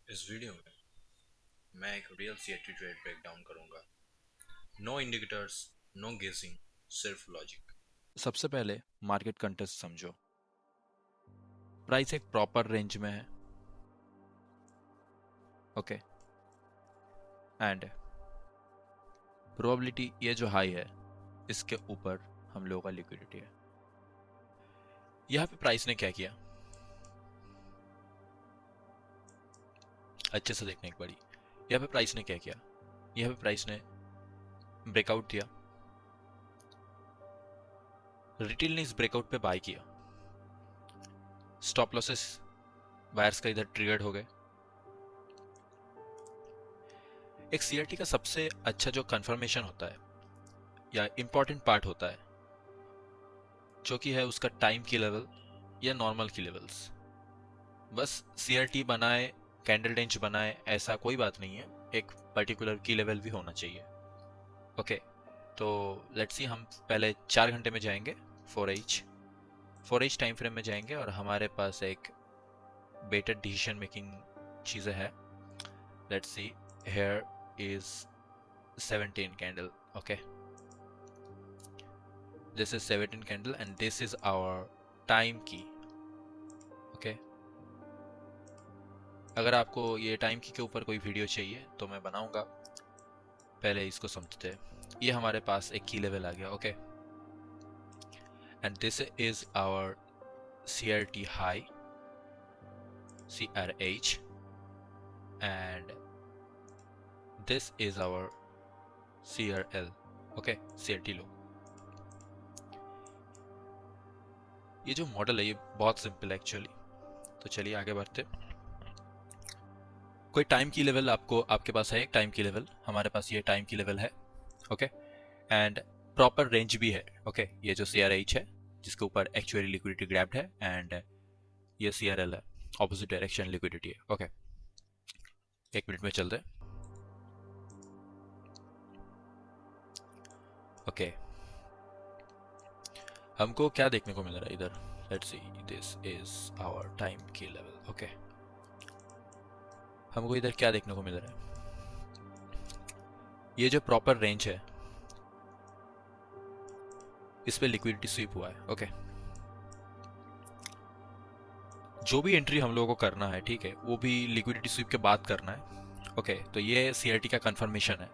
इस वीडियो में मैं एक real CAT trade break down करूंगा। नो इंडिकेटर्स, नो गेसिंग, सिर्फ लॉजिक। सबसे पहले मार्केट कंटेक्स्ट समझो। प्राइस एक प्रॉपर रेंज में है, ओके, एंड प्रोबेबिलिटी ये जो हाई है इसके ऊपर हम लोगों का लिक्विडिटी है। यहाँ पे प्राइस ने क्या किया, अच्छे से देखने एक बारी। यहाँ पे प्राइस ने क्या किया, यहाँ पे प्राइस ने ब्रेकआउट दिया, रिटेल ने इस ब्रेकआउट पे बाय किया, स्टॉप लॉसेस बायर्स का इधर ट्रिगर्ड हो गए। एक सीआरटी का सबसे अच्छा जो कंफर्मेशन होता है या इंपॉर्टेंट पार्ट होता है जो कि है उसका टाइम की लेवल या नॉर्मल की लेवल्स। बस सीआरटी बनाए, कैंडल रेंज बनाए, ऐसा कोई बात नहीं है, एक पर्टिकुलर की लेवल भी होना चाहिए। ओके, तो लेट्स सी, हम पहले 4 घंटे में जाएंगे, 4H टाइम फ्रेम में जाएंगे और हमारे पास एक बेटर डिसीजन मेकिंग चीज़ें हैं। Let's see, here is 17 candle, okay, this is 17 candle and this is our time key, okay. अगर आपको ये टाइम की के ऊपर कोई वीडियो चाहिए तो मैं बनाऊंगा, पहले इसको समझते हैं। ये हमारे पास एक की लेवल आ गया, okay, and this is our CRT high, CRH, and this is our CRL, okay, CRT low। ये जो मॉडल है ये बहुत सिंपल है एक्चुअली, तो चलिए आगे बढ़ते। कोई टाइम की लेवल आपको, आपके पास है एक टाइम की लेवल, हमारे पास ये टाइम की लेवल है, ओके, एंड प्रॉपर रेंज भी है, ओके। ये जो CRH है जिसके ऊपर एक्चुअली लिक्विडिटी ग्रैब्ड है, एंड ये CRL है, ऑपोजिट डायरेक्शन लिक्विडिटी है, ओके। 1 मिनट में चलते हैं, ओके। हमको क्या देखने को मिल रहा है इधर, let's see, this is our time key level, okay. हमको इधर क्या देखने को मिल रहा है, ये जो प्रॉपर रेंज है इस पे लिक्विडिटी स्वीप हुआ है, ओके। जो भी एंट्री हम लोगों को करना है, ठीक है, वो भी लिक्विडिटी स्वीप के बाद करना है, ओके। तो ये सीआरटी का कंफर्मेशन है,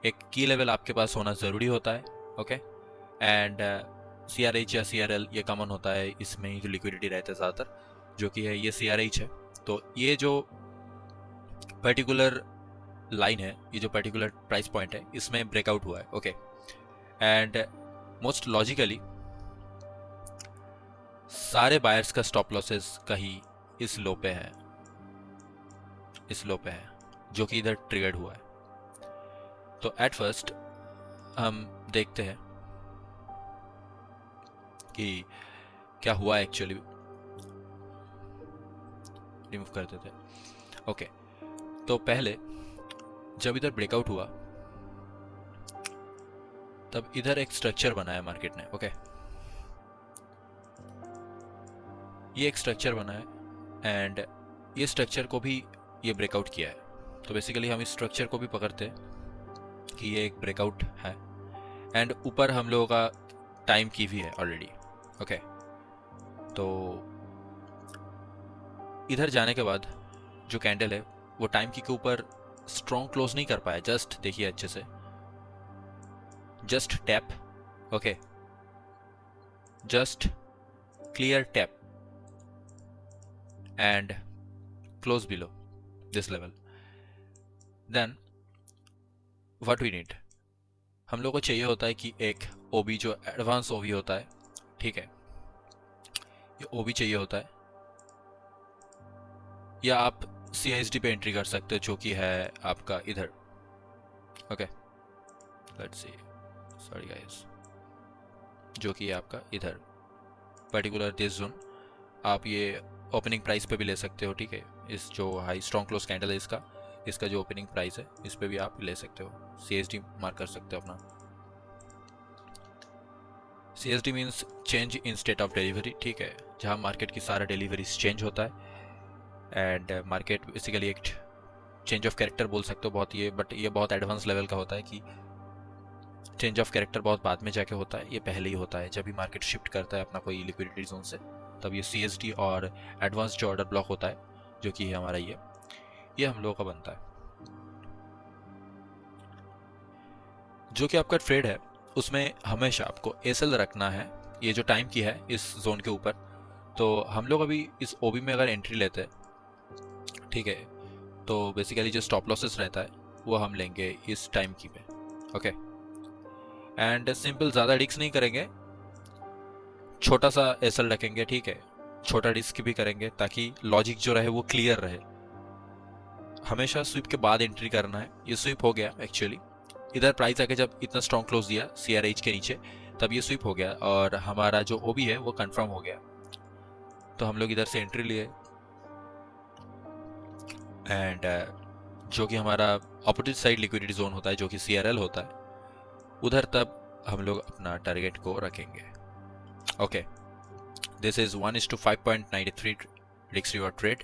एक की लेवल आपके पास होना ज़रूरी होता है, ओके। एंड CRH या CRL ये कॉमन होता है, इसमें ही जो लिक्विडिटी रहता है ज़्यादातर, जो कि है ये CRH है। तो ये जो पर्टिकुलर लाइन है, ये जो पर्टिकुलर प्राइस पॉइंट है, इसमें ब्रेकआउट हुआ है, ओके। एंड मोस्ट लॉजिकली सारे बायर्स का स्टॉप लॉसेस कहीं इस लो पे है, इस लो पे है, जो कि इधर ट्रिगर्ड हुआ है। तो एट फर्स्ट हम देखते हैं कि क्या हुआ एक्चुअली, रिमूव कर देते हैं, ओके। तो पहले जब इधर ब्रेकआउट हुआ तब इधर एक स्ट्रक्चर बनाया मार्केट ने, ओके। ये एक स्ट्रक्चर बना है एंड ये स्ट्रक्चर को भी ये ब्रेकआउट किया है। तो बेसिकली हम इस स्ट्रक्चर को भी पकड़ते हैं कि ये एक ब्रेकआउट है, एंड ऊपर हम लोगों का टाइम की भी है ऑलरेडी, ओके। तो इधर जाने के बाद जो कैंडल है वो टाइम की के ऊपर स्ट्रॉन्ग क्लोज नहीं कर पाया, जस्ट देखिए अच्छे से, just tap, okay, just clear tap and close below this level, then what we need, हम लोग को चाहिए होता है कि एक OB जो एडवांस OB होता है, ठीक है, ये OB चाहिए होता है, या आप CISD पे एंट्री कर सकते हो जो कि है आपका इधर, okay, let's see, sorry guys, जो कि है आपका इधर पर्टिकुलर दिस जोन। आप ये ओपनिंग प्राइस पे भी ले सकते हो, ठीक है, इस जो हाई स्ट्रॉन्ग क्लोज कैंडल है इसका, इसका जो ओपनिंग प्राइस है इस पे भी आप ले सकते हो, CSD मार्क कर सकते हो अपना। CSD means change in state of delivery, ठीक है, जहाँ मार्केट की सारा डिलीवरीज चेंज होता है, एंड मार्केट बेसिकली एक चेंज ऑफ कैरेक्टर बोल सकते हो बहुत, ये बट ये बहुत एडवांस लेवल का होता है कि चेंज ऑफ कैरेक्टर बहुत बाद में जाके होता है, ये पहले ही होता है जब भी मार्केट शिफ्ट करता है अपना कोई लिक्विडिटी जोन से, तब ये CSD और एडवांस जो ऑर्डर ब्लॉक होता है जो कि है हमारा ये हम लोगों का बनता है। जो कि आपका ट्रेड है उसमें हमेशा आपको एसएल रखना है, ये जो टाइम की है इस जोन के ऊपर। तो हम लोग अभी इस ओबी में अगर एंट्री लेते हैं, ठीक है, तो बेसिकली जो स्टॉप लॉसेस रहता है वो हम लेंगे इस टाइम की पे, ओके। एंड सिंपल, ज़्यादा रिस्क नहीं करेंगे, छोटा सा एसएल रखेंगे, ठीक है, छोटा रिस्क भी करेंगे ताकि लॉजिक जो रहे वो क्लियर रहे। हमेशा स्वीप के बाद एंट्री करना है। ये स्वीप हो गया एक्चुअली, इधर प्राइस आके जब इतना स्ट्रॉन्ग क्लोज दिया CRH के नीचे, तब ये स्वीप हो गया और हमारा जो ओबी है वो कंफर्म हो गया। तो हम लोग इधर से एंट्री लिए एंड जो कि हमारा अपोजिट साइड लिक्विडिटी जोन होता है जो कि CRL होता है, उधर तब हम लोग अपना टारगेट को रखेंगे, okay. This is 1:5.93 risk reward trade.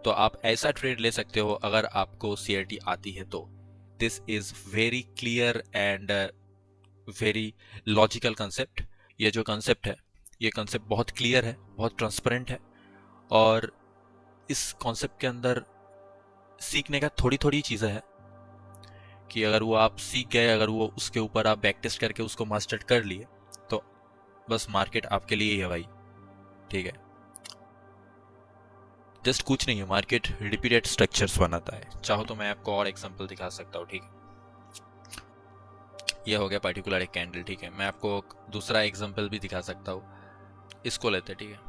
तो आप ऐसा ट्रेड ले सकते हो अगर आपको CRT आती है तो। This is very clear and very logical concept. ये जो कंसेप्ट है, ये कंसेप्ट बहुत क्लियर है, बहुत ट्रांसपेरेंट है, और इस कॉन्सेप्ट के अंदर सीखने का थोड़ी थोड़ी चीज़ें हैं कि अगर वो आप सीख गए, अगर वो उसके ऊपर आप बैक टेस्ट करके उसको मास्टर कर लिए, तो बस मार्केट आपके लिए ही है भाई, ठीक है। जस्ट कुछ नहीं है, मार्केट रिपीटेड स्ट्रक्चर्स बनाता है। चाहो तो मैं आपको और एग्जांपल दिखा सकता हूँ, ठीक है। यह हो गया पर्टिकुलर एक कैंडल, ठीक है। मैं आपको दूसरा एग्जांपल भी दिखा सकता हूँ, इसको लेते, ठीक है,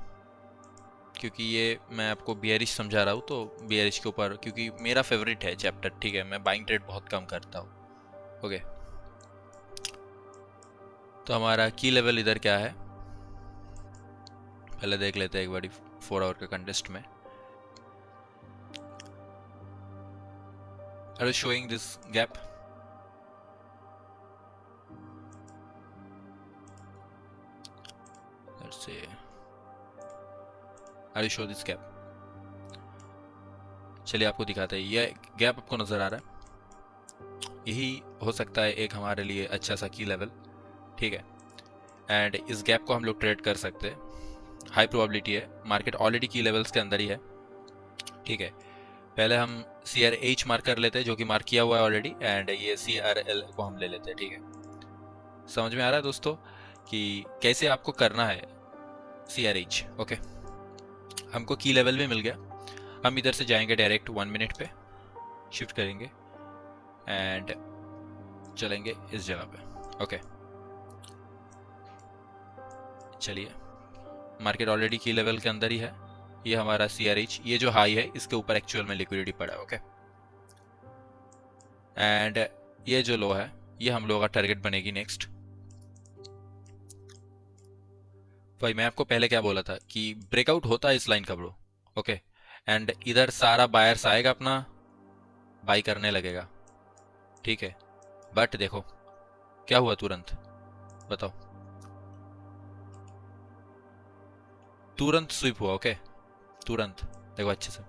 क्योंकि ये मैं आपको बियरिश समझा रहा हूँ, तो बियरिश के ऊपर, क्योंकि मेरा फेवरेट है चैप्टर, ठीक है। मैं बाइंग ट्रेड बहुत कम करता हूँ, ओके। तो हमारा की लेवल इधर क्या है, पहले देख लेते हैं एक बार 4 आवर के कंटेस्ट में। Are you showing this gap? Let's see. Are you show this gap? चलिए आपको दिखाते हैं। ये गैप आपको नजर आ रहा है, यही हो सकता है एक हमारे लिए अच्छा सा की लेवल, ठीक है। एंड इस गैप को हम लोग ट्रेड कर सकते हैं, हाई प्रोबेबिलिटी है, मार्केट ऑलरेडी की लेवल्स के अंदर ही है, ठीक है। पहले हम CRH मार्क कर लेते हैं जो कि मार्क किया हुआ है ऑलरेडी, एंड ये CRL को हम ले लेते हैं, ठीक है। समझ में आ रहा है दोस्तों कि कैसे आपको करना है CRH, ओके। हमको की लेवल भी मिल गया, हम इधर से जाएंगे डायरेक्ट 1 मिनट पे, शिफ्ट करेंगे एंड चलेंगे इस जगह पे, ओके। चलिए, मार्केट ऑलरेडी की लेवल के अंदर ही है, ये हमारा CRH, ये जो हाई है इसके ऊपर एक्चुअल में लिक्विडिटी पड़ा है, ओके। एंड ये जो लो है ये हम लोगों का टारगेट बनेगी नेक्स्ट। भाई मैं आपको पहले क्या बोला था कि ब्रेकआउट होता है इस लाइन का ब्रो, ओके। एंड इधर सारा बायर्स आएगा, अपना बाई करने लगेगा, ठीक है। बट देखो क्या हुआ, तुरंत बताओ, तुरंत स्विप हुआ, ओके, तुरंत। देखो अच्छे से,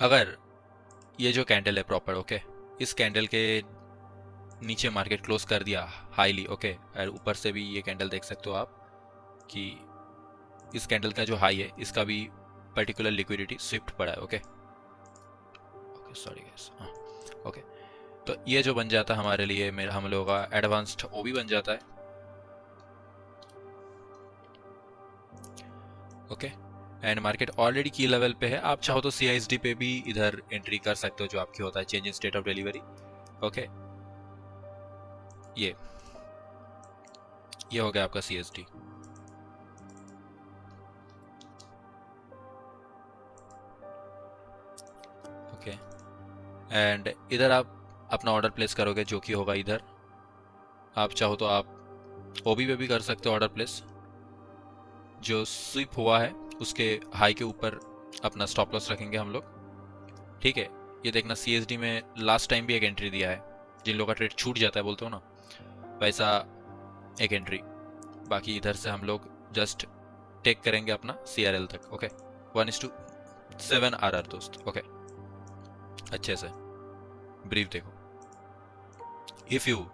अगर ये जो कैंडल है प्रॉपर, ओके, इस कैंडल के नीचे मार्केट क्लोज कर दिया हाईली, ओके, और ऊपर से भी ये कैंडल देख सकते हो आप कि इस कैंडल का जो हाई है इसका भी पर्टिकुलर लिक्विडिटी स्विफ्ट पड़ा है, ओके, ओके, सॉरी गाइस, हाँ, ओके। तो ये जो बन जाता है हमारे लिए, मेरा हम लोगों का एडवांस्ड ओबी बन जाता है, ओके। एंड मार्केट ऑलरेडी की लेवल पे है, आप चाहो तो CISD पे भी इधर एंट्री कर सकते हो जो आपकी होता है change in state of delivery, okay. ये हो गया आपका CSD, ओके। एंड इधर आप अपना ऑर्डर प्लेस करोगे जो कि होगा इधर, आप चाहो तो आप ओबी पे भी कर सकते हो ऑर्डर प्लेस, जो स्विप हुआ है उसके हाई के ऊपर अपना स्टॉप लॉस रखेंगे हम लोग, ठीक है। ये देखना CSD में लास्ट टाइम भी एक एंट्री दिया है, जिन लोगों का ट्रेड छूट जाता है बोलते हो ना, वैसा एक एंट्री। बाकी इधर से हम लोग जस्ट टेक करेंगे अपना CRL तक, ओके। 1:7 RR दोस्त, ओके। अच्छे से ब्रीफ देखो। इफ़ यू,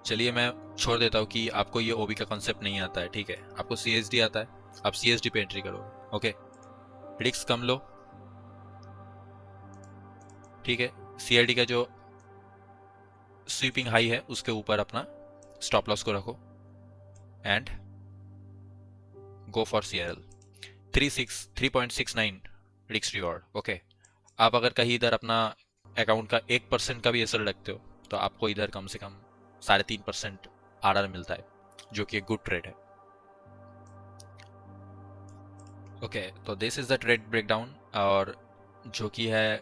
चलिए मैं छोड़ देता हूँ कि आपको ये ओबी का कॉन्सेप्ट नहीं आता है, ठीक है, आपको सीएसडी आता है, आप सीएसडी पे एंट्री करोगे, ओके। रिस्क कम लो, ठीक है। सीआरडी का जो स्वीपिंग हाई है उसके ऊपर अपना स्टॉप लॉस को रखो and go for CRL 3.69 risk reward, okay. आप अगर कहीं इधर अपना अकाउंट का 1% का भी असर रखते हो तो आपको इधर कम से कम 3.5% आरआर मिलता है, जो कि एक गुड ट्रेड है, ओके। तो this is the trade breakdown, और जो कि है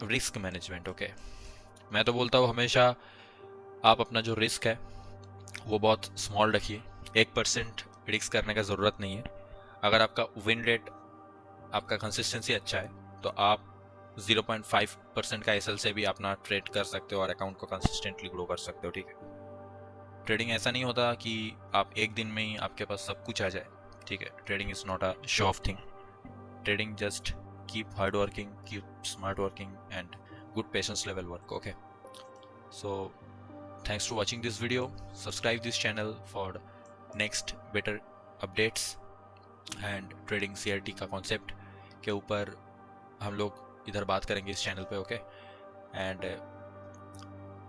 रिस्क मैनेजमेंट, ओके। मैं तो बोलता हूँ हमेशा आप अपना जो रिस्क है वो बहुत स्मॉल रखिए, 1% रिस्क करने का ज़रूरत नहीं है। अगर आपका विन रेट, आपका कंसिस्टेंसी अच्छा है तो आप 0.5% का एसएल से भी अपना ट्रेड कर सकते हो और अकाउंट को कंसिस्टेंटली ग्रो कर सकते हो, ठीक है। ट्रेडिंग ऐसा नहीं होता कि आप एक दिन में ही आपके पास सब कुछ आ जाए, ठीक है। Trading is not a show off thing. Trading just keep hard working, keep smart working, and good patience level work, okay. So thanks for watching this video. Subscribe this channel for next better updates and trading CRT का concept के ऊपर हम लोग इधर बात करेंगे इस channel पे, ओके। एंड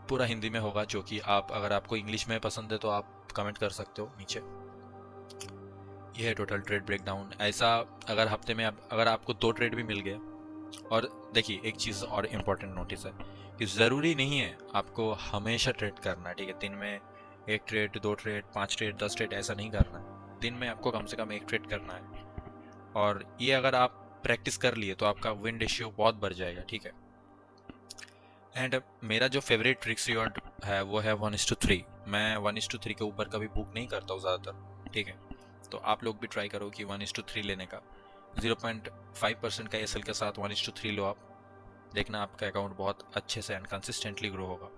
पूरा हिंदी में होगा, जो कि आप, अगर आपको इंग्लिश में पसंद है तो आप कमेंट कर सकते हो नीचे। ये है टोटल ट्रेड ब्रेकडाउन। ऐसा अगर हफ्ते में अगर आपको 2 ट्रेड भी मिल गए, और देखिए एक चीज़ और इम्पोर्टेंट नोटिस है कि ज़रूरी नहीं है आपको हमेशा ट्रेड करना है, ठीक है। दिन में 1 ट्रेड, 2 ट्रेड, 5 ट्रेड, 10 ट्रेड ऐसा नहीं करना है। दिन में आपको कम से कम 1 ट्रेड करना है, और ये अगर आप प्रैक्टिस कर लिए तो आपका विन रेशियो बहुत बढ़ जाएगा, ठीक है। एंड मेरा जो फेवरेट रिस्क रिवॉर्ड है वो है 1:3। मैं 1:3 के ऊपर कभी बुक नहीं करता हूँ ज़्यादातर, ठीक है। तो आप लोग भी ट्राई करो कि 1:3 लेने का, 0.5% का एसएल के साथ 1:3 लो आप, देखना आपका अकाउंट बहुत अच्छे से एंड कंसिस्टेंटली ग्रो होगा।